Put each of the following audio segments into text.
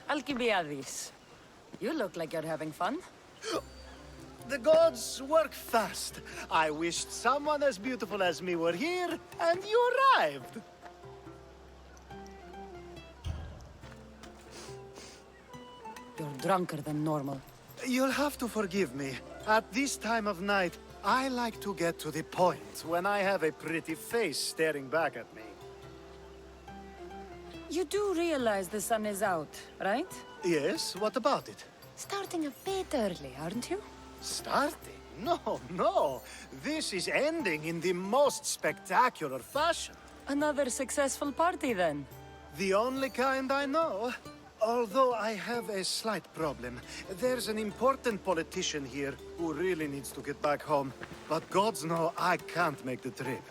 Alkibiade. You look like you're having fun. The gods work fast. I wished someone as beautiful as me were here, and you arrived. You're drunker than normal. You'll have to forgive me. At this time of night, I like to get to the point when I have a pretty face staring back at me. You do realize the sun is out, right? Yes, what about it? Starting a bit early, aren't you? Starting? No. This is ending in the most spectacular fashion. Another successful party, then. The only kind I know. Although I have a slight problem. There's an important politician here who really needs to get back home. But gods know I can't make the trip.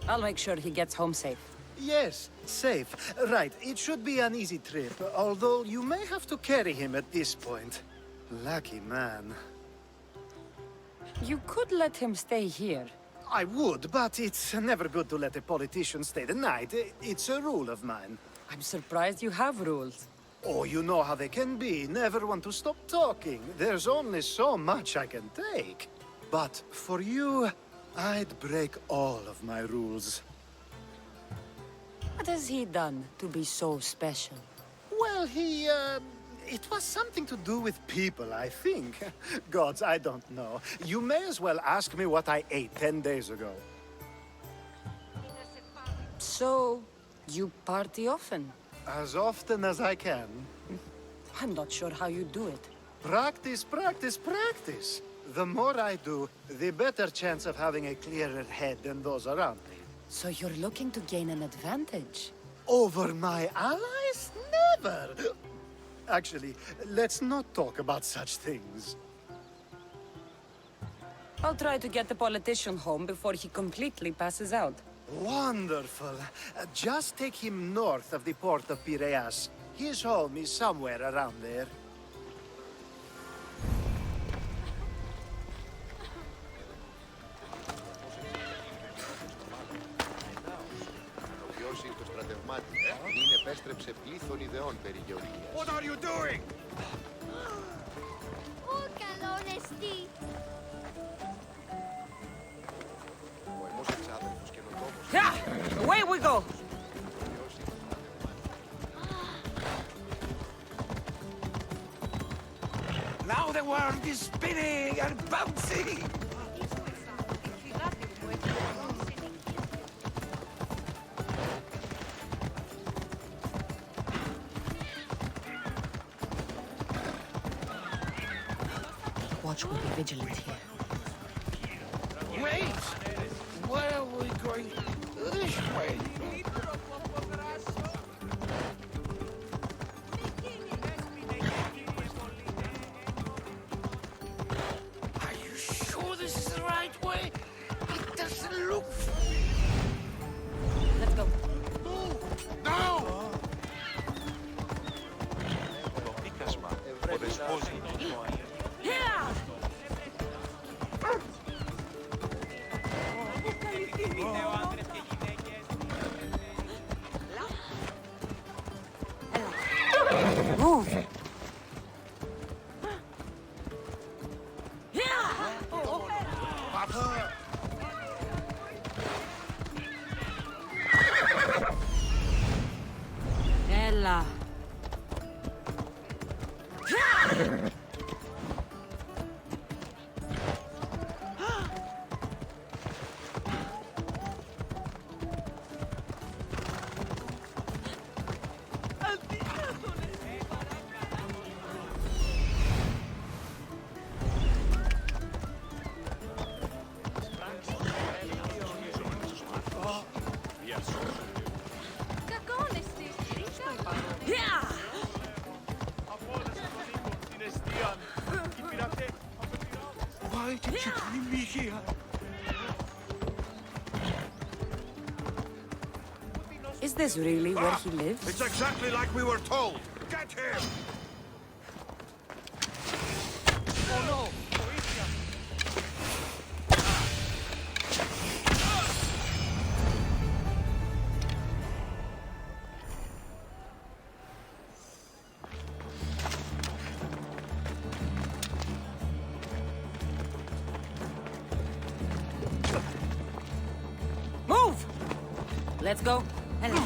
I'll make sure he gets home safe. Yes, safe. Right, it should be an easy trip, although you may have to carry him at this point. Lucky man. You could let him stay here. I would, but it's never good to let a politician stay the night. It's a rule of mine. I'm surprised you have rules. Oh, you know how they can be. Never want to stop talking. There's only so much I can take. But for you, I'd break all of my rules. What has he done to be so special? Well, it was something to do with people, I think. Gods, I don't know. You may as well ask me what I ate 10 days ago. So, you party often? As often as I can. I'm not sure how you do it. Practice, practice, practice. The more I do, the better chance of having a clearer head than those around me. So you're looking to gain an advantage? Over my allies? Never! Actually, let's not talk about such things. I'll try to get the politician home before he completely passes out. Wonderful. Just take him north of the port of Piraeus. His home is somewhere around there. What are you doing? Yeah! Away we go! Now the world is spinning and bouncing! Watch will be vigilant here. Wait! Where are we going? This way! Are you sure this is the right way? It doesn't look... Let's go. No! Yeah! Move! Ella! Is this really where he lives? It's exactly like we were told. Get him! Oh no! Move! Let's go. Hello.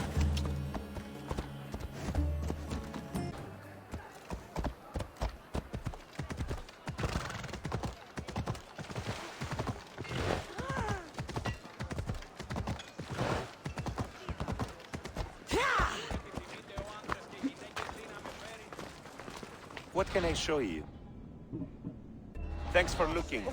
What can I show you? Thanks for looking.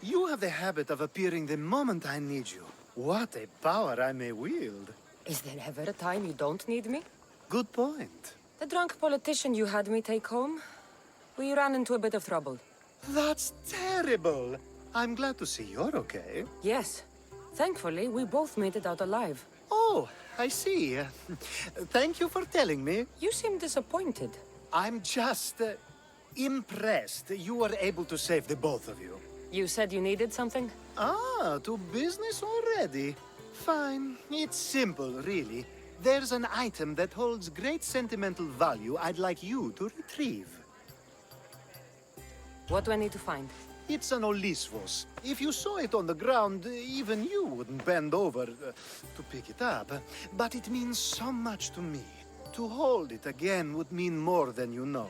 You have the habit of appearing the moment I need you. What a power I may wield. Is there ever a time you don't need me? Good point. The drunk politician you had me take home? We ran into a bit of trouble. That's terrible. I'm glad to see you're okay. Yes. Thankfully, we both made it out alive. Oh, I see. Thank you for telling me. You seem disappointed. I'm just impressed you were able to save the both of you. You said you needed something? Ah, to business already. Fine. It's simple, really. There's an item that holds great sentimental value I'd like you to retrieve. What do I need to find? It's an Olisvos. If you saw it on the ground, even you wouldn't bend over to pick it up. But it means so much to me. To hold it again would mean more than you know.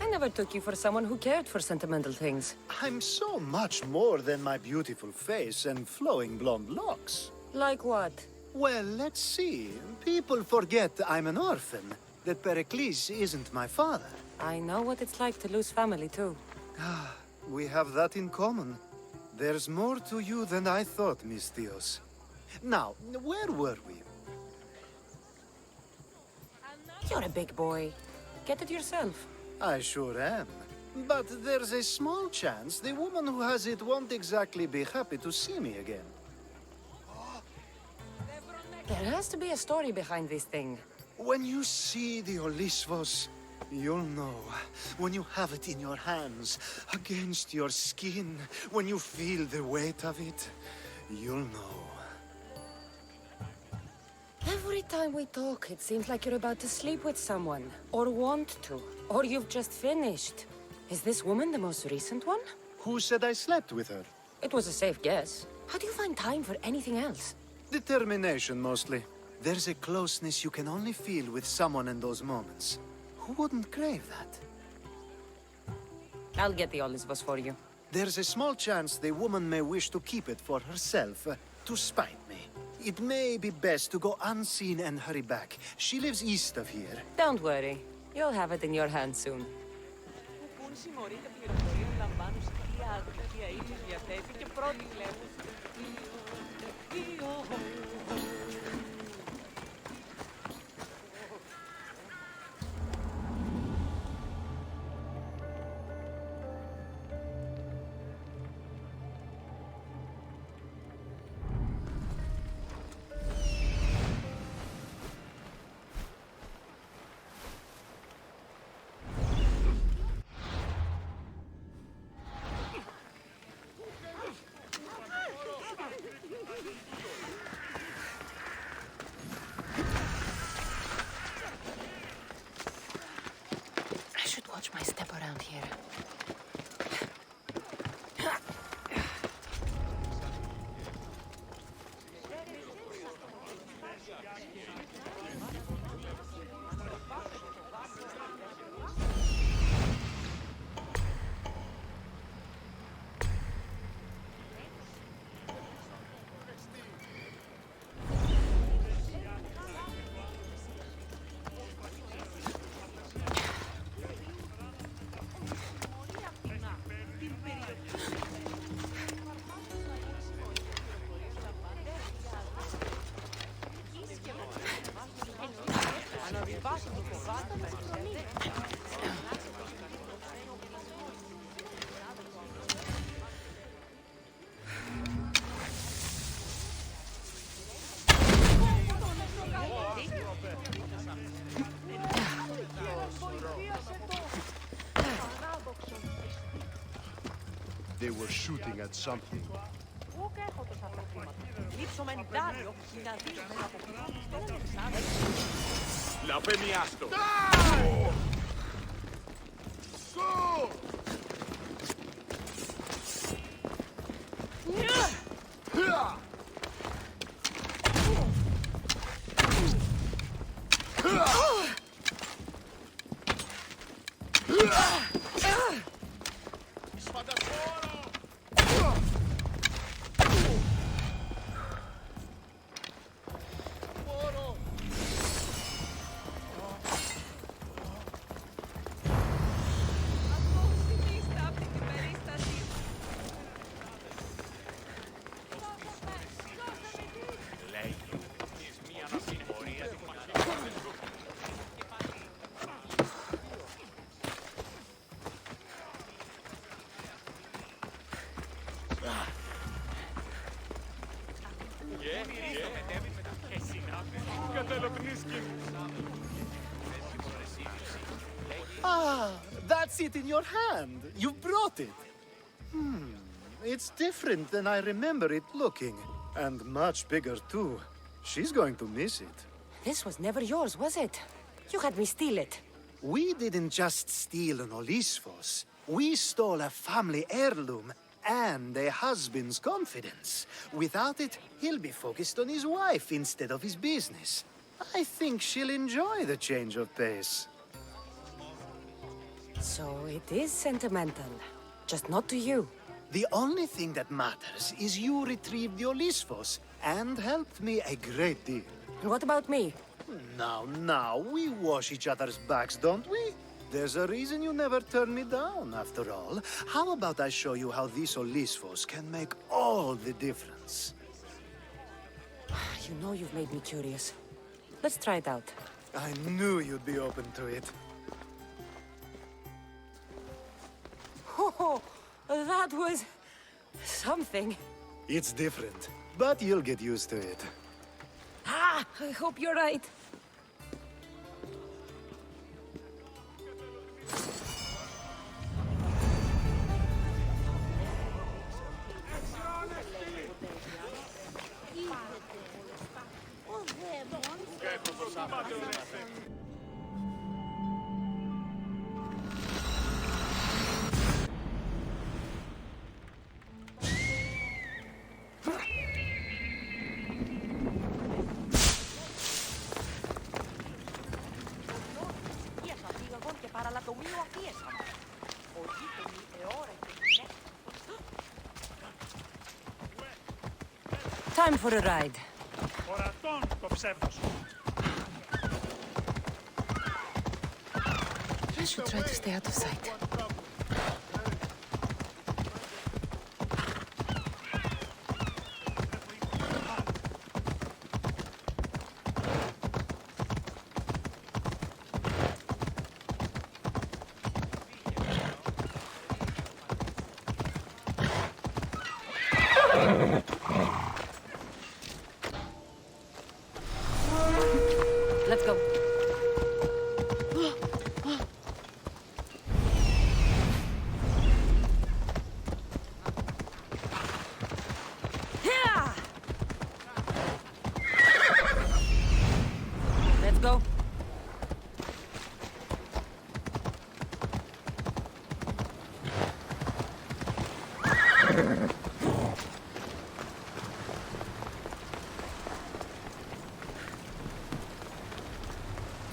I never took you for someone who cared for sentimental things. I'm so much more than my beautiful face and flowing blonde locks. Like what? Well, let's see. People forget I'm an orphan, that Pericles isn't my father. I know what it's like to lose family, too. We have that in common. There's more to you than I thought, Miss Dios. Now, where were we? You're a big boy. Get it yourself. I sure am. But there's a small chance the woman who has it won't exactly be happy to see me again. There has to be a story behind this thing. When you see the Olisvos, you'll know. When you have it in your hands, against your skin, when you feel the weight of it, you'll know. Every time we talk, it seems like you're about to sleep with someone. Or want to. Or you've just finished. Is this woman the most recent one? Who said I slept with her? It was a safe guess. How do you find time for anything else? Determination, mostly. There's a closeness you can only feel with someone in those moments. Who wouldn't crave that? I'll get the olivos for you. There's a small chance the woman may wish to keep it for herself, to spite me. It may be best to go unseen and hurry back. She lives east of here. Don't worry. You'll have it in your hand soon. I should watch my step around here. They were shooting at something. Laufemiasto! Go! Ah, that's it in your hand. You brought it. It's different than I remember it looking. And much bigger, too. She's going to miss it. This was never yours, was it? You had me steal it. We didn't just steal an Olisfos. We stole a family heirloom and a husband's confidence. Without it, he'll be focused on his wife instead of his business. I think she'll enjoy the change of pace. So it is sentimental. Just not to you. The only thing that matters is you retrieved the Olisfos and helped me a great deal. And what about me? Now, we wash each other's backs, don't we? There's a reason you never turn me down, after all. How about I show you how these Olisfos can make all the difference? You know you've made me curious. Let's try it out. I knew you'd be open to it. Oh, that was... something. It's different, but you'll get used to it. Ah, I hope you're right. Para la tomillo aquí es. Oye, Time for a ride. Ορατών το ψεύδος. I should try to stay out of sight. Let's go. Yeah! Let's go.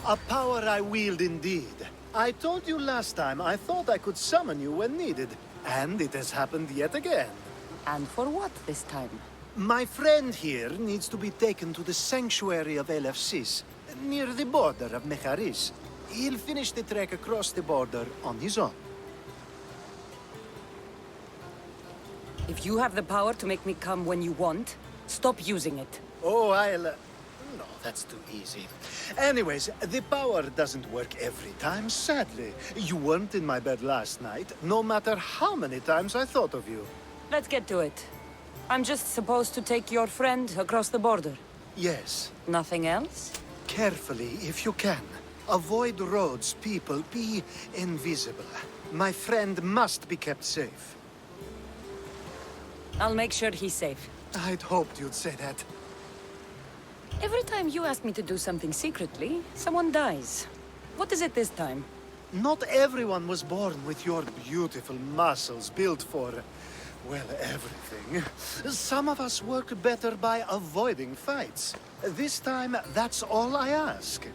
A power I wield indeed. I told you last time I thought I could summon you when needed. And it has happened yet again. And for what this time? My friend here needs to be taken to the sanctuary of Elefsis, near the border of Mecharis. He'll finish the trek across the border on his own. If you have the power to make me come when you want, stop using it. Oh, No, that's too easy. Anyways, the power doesn't work every time, sadly. You weren't in my bed last night, no matter how many times I thought of you. Let's get to it. I'm just supposed to take your friend across the border. Yes, Nothing else? carefully if you can. Avoid roads, people, be invisible. My friend must be kept safe. I'll make sure he's safe. I'd hoped you'd say that. Every time you ask me to do something secretly, someone dies. What is it this time? Not everyone was born with your beautiful muscles built for, well, everything. Some of us work better by avoiding fights. This time, that's all I ask.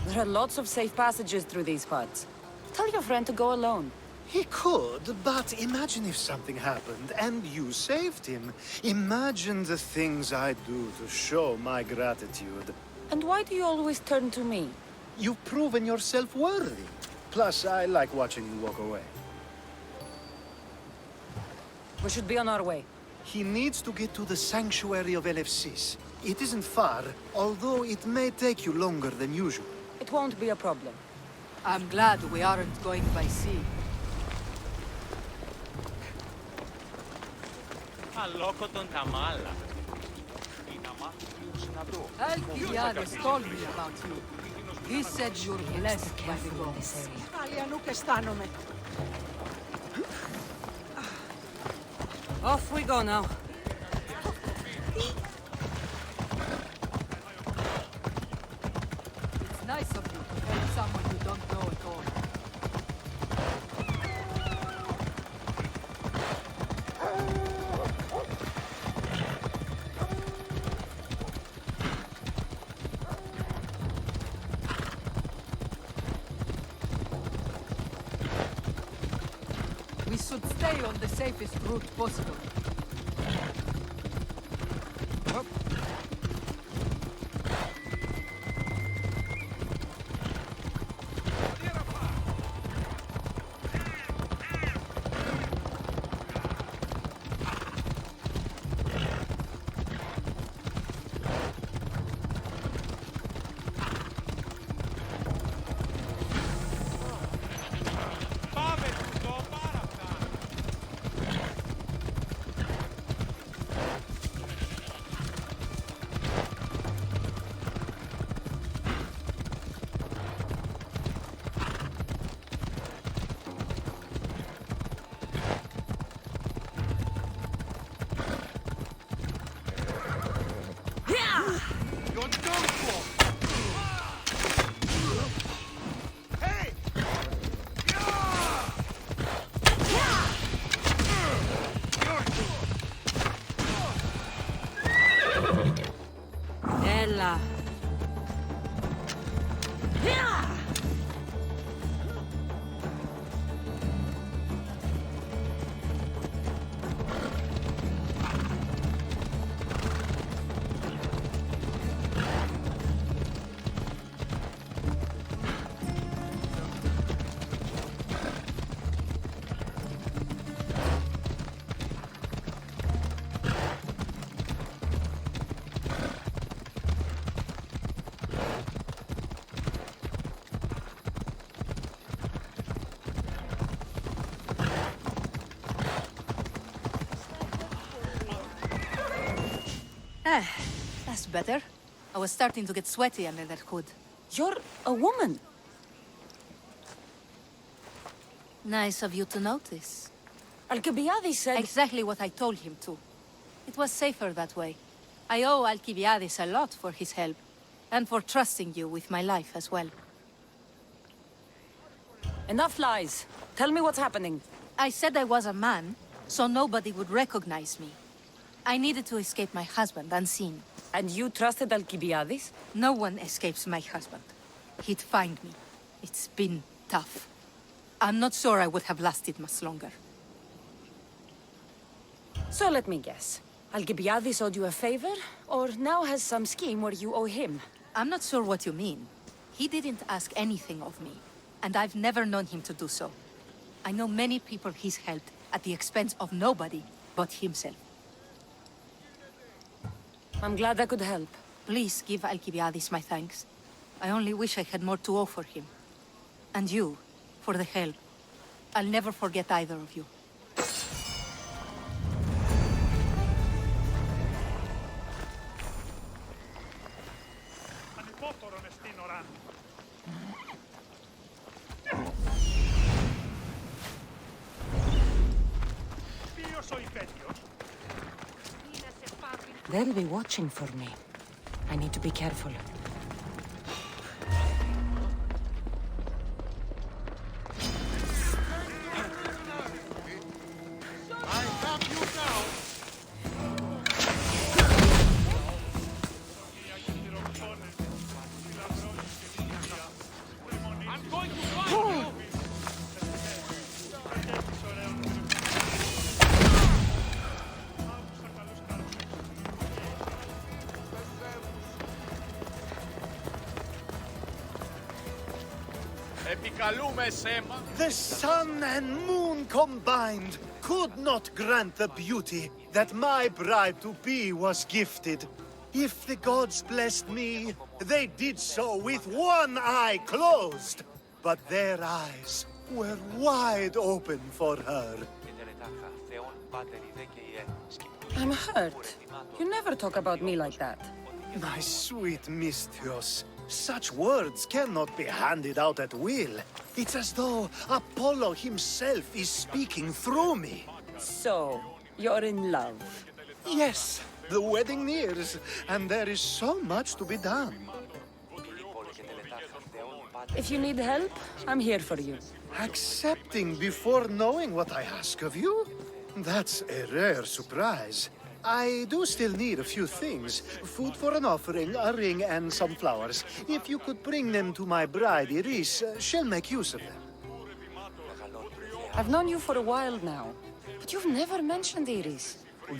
There are lots of safe passages through these parts. Tell your friend to go alone. He could, but imagine if something happened and you saved him. Imagine the things I'd do to show my gratitude. And why do you always turn to me? You've proven yourself worthy. Plus, I like watching you walk away. We should be on our way. He needs to get to the sanctuary of Elefsis. It isn't far, although it may take you longer than usual. It won't be a problem. I'm glad we aren't going by sea. Αλόκοτον τα μάλα. Alkibiade told me about you. He said you're blessed by the gods. Alianuk αισθάνομαι. Off we go now. It's nice of you to help someone you don't know at all. We should stay on the safest route possible. Πάμε τούτο, πάρα αυτά. You're done for! Hey! Ella. That's better. I was starting to get sweaty under that hood. You're a woman. Nice of you to notice. Alkibiade said... Exactly what I told him to. It was safer that way. I owe Alkibiades a lot for his help, and for trusting you with my life as well. Enough lies. Tell me what's happening. I said I was a man, so nobody would recognize me. I needed to escape my husband unseen. And you trusted Alkibiades? No one escapes my husband. He'd find me. It's been tough. I'm not sure I would have lasted much longer. So let me guess. Alkibiades owed you a favor, or now has some scheme where you owe him? I'm not sure what you mean. He didn't ask anything of me, and I've never known him to do so. I know many people he's helped at the expense of nobody but himself. I'm glad I could help. Please give Alkibiades my thanks. I only wish I had more to offer him. And you, for the help. I'll never forget either of you. Ανυπόφορον εστίν οράν. Ποιος ο υπέτειος? They'll be watching for me. I need to be careful. I have you now. I'm going to find you. Επικαλούμε σέμα. The sun and moon combined could not grant the beauty that my bride-to-be was gifted. If the gods blessed me, they did so with one eye closed. But their eyes were wide open for her. I'm hurt. You never talk about me like that. My sweet Misthios, such words cannot be handed out at will. It's as though Apollo himself is speaking through me. So, you're in love. Yes, the wedding nears, and there is so much to be done. If you need help, I'm here for you. Accepting before knowing what I ask of you? That's a rare surprise. I do still need a few things. Food for an offering, a ring, and some flowers. If you could bring them to my bride, Iris, she'll make use of them. I've known you for a while now, but you've never mentioned Iris.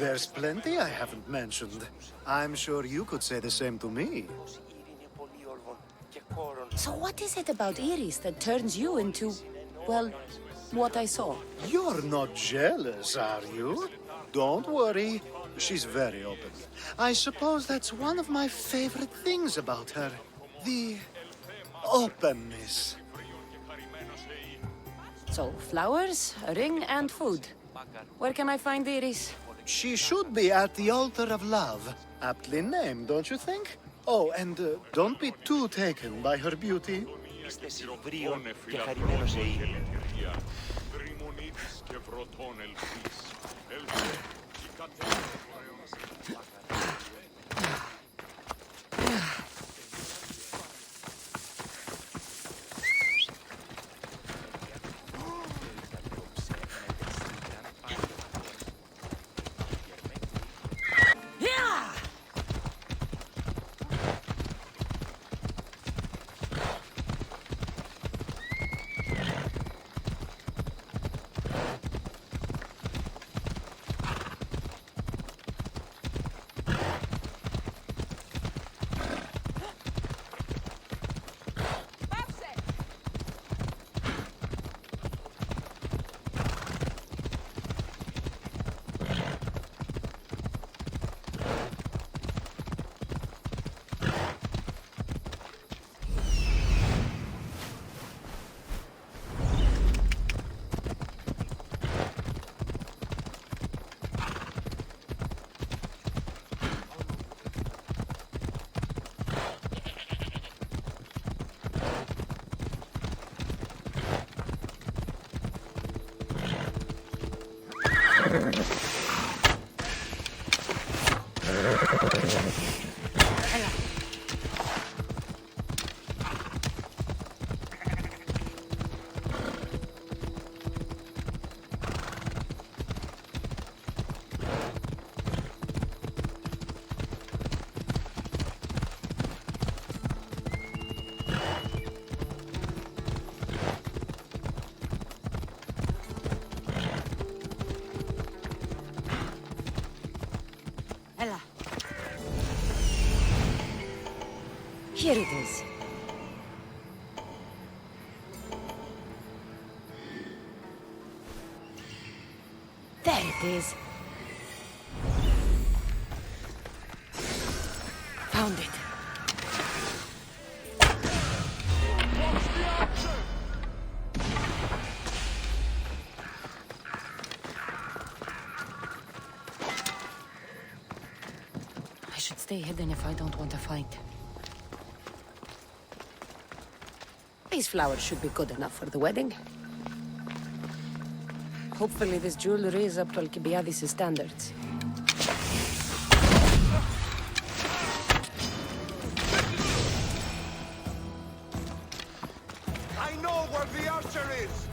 There's plenty I haven't mentioned. I'm sure you could say the same to me. So what is it about Iris that turns you into, well, what I saw? You're not jealous, are you? Don't worry. She's very open. I suppose that's one of my favorite things about her. The openness. So, flowers, a ring, and food. Where can I find Iris? She should be at the altar of love. Aptly named, don't you think? Oh, and don't be too taken by her beauty. Είστε συμβρίων και χαρημένος εΐ. Δρυμονίτης και βρωτών ελπίς. Ελπίς η Ella. Here it is. There it is. Found it. I should stay hidden if I don't want to fight. These flowers should be good enough for the wedding. Hopefully this jewelry is up to Alkibiades' standards. I know where the archer is!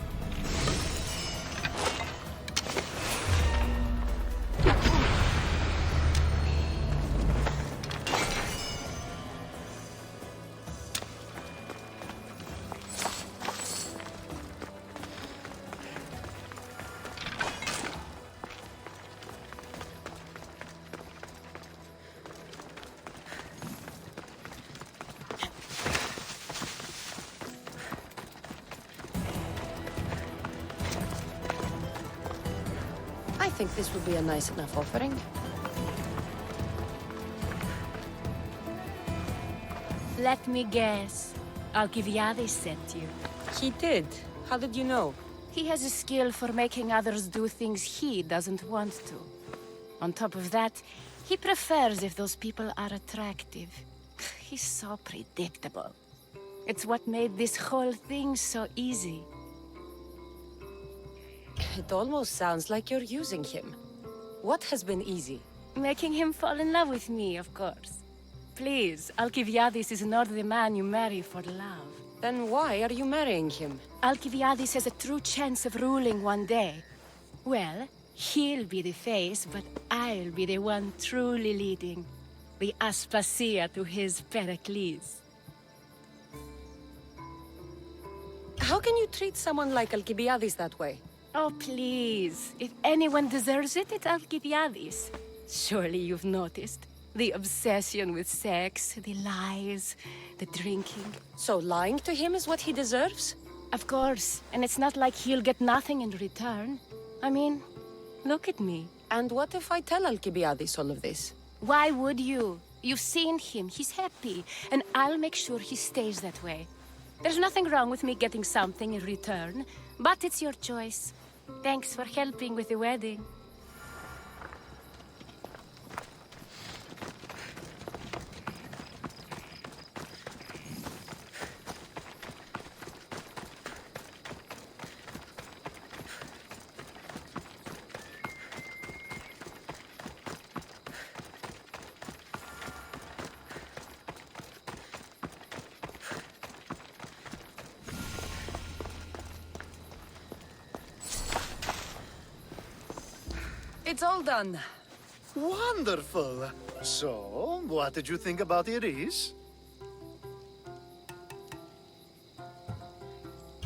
I think this would be a nice enough offering. Let me guess. Alkibiade sent you. He did. How did you know? He has a skill for making others do things he doesn't want to. On top of that, he prefers if those people are attractive. He's so predictable. It's what made this whole thing so easy. It almost sounds like you're using him. What has been easy? Making him fall in love with me, of course. Please, Alkibiades is not the man you marry for love. Then why are you marrying him? Alkibiades has a true chance of ruling one day. Well, he'll be the face, but I'll be the one truly leading. The Aspasia to his Pericles. How can you treat someone like Alkibiades that way? Oh, please. If anyone deserves it, it's Alkibiades. Surely you've noticed. The obsession with sex, the lies, the drinking. So lying to him is what he deserves? Of course. And it's not like he'll get nothing in return. I mean, look at me. And what if I tell Alkibiades all of this? Why would you? You've seen him. He's happy. And I'll make sure he stays that way. There's nothing wrong with me getting something in return. But it's your choice. Thanks for helping with the wedding. It's all done. Wonderful. So, what did you think about Iris?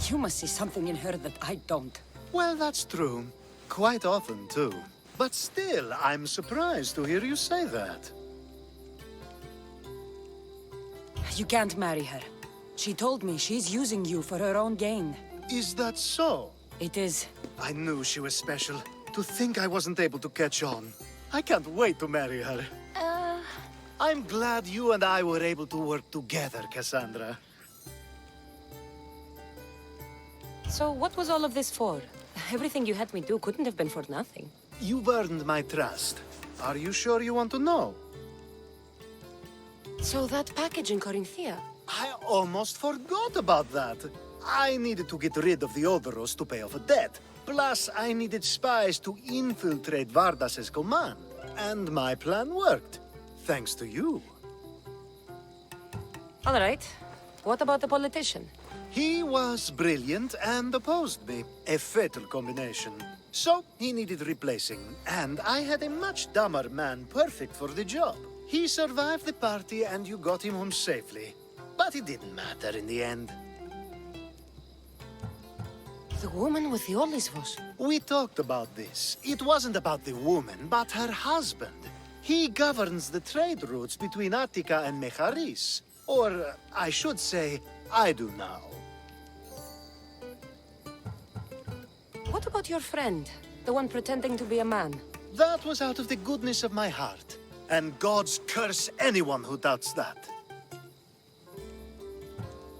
You must see something in her that I don't. Well, that's true. Quite often, too. But still, I'm surprised to hear you say that. You can't marry her. She told me she's using you for her own gain. Is that so? It is. I knew she was special. To think I wasn't able to catch on. I can't wait to marry her. I'm glad you and I were able to work together, Cassandra. So what was all of this for? Everything you had me do couldn't have been for nothing. You've earned my trust. Are you sure you want to know? So that package in Corinthia? I almost forgot about that. I needed to get rid of the Odoros to pay off a debt. Plus, I needed spies to infiltrate Vardas's command. And my plan worked. thanks to you. All right. What about the politician? He was brilliant and opposed me. A fatal combination. So, he needed replacing, and I had a much dumber man perfect for the job. He survived the party and you got him home safely. But it didn't matter in the end. The woman with the olivos. We talked about this. It wasn't about the woman, but her husband. He governs the trade routes between Attica and Mecharis. Or, I should say, I do now. What about your friend? The one pretending to be a man? That was out of the goodness of my heart. And gods curse anyone who doubts that.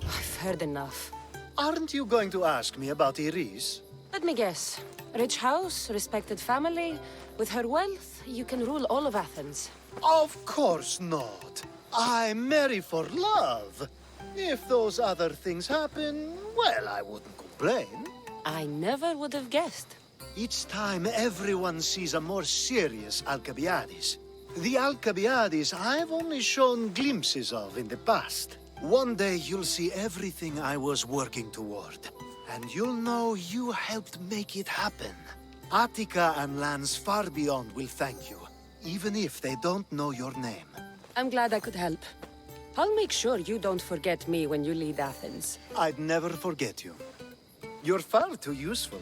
I've heard enough. Aren't you going to ask me about Iris? Let me guess. Rich house, respected family. With her wealth, you can rule all of Athens. Of course not. I marry for love. If those other things happen, well, I wouldn't complain. I never would have guessed. Each time everyone sees a more serious Alkibiades. The Alkibiades I've only shown glimpses of in the past. One day you'll see everything I was working toward. And you'll know you helped make it happen. Attica and lands far beyond will thank you, even if they don't know your name. I'm glad I could help. I'll make sure you don't forget me when you lead Athens. I'd never forget you. You're far too useful.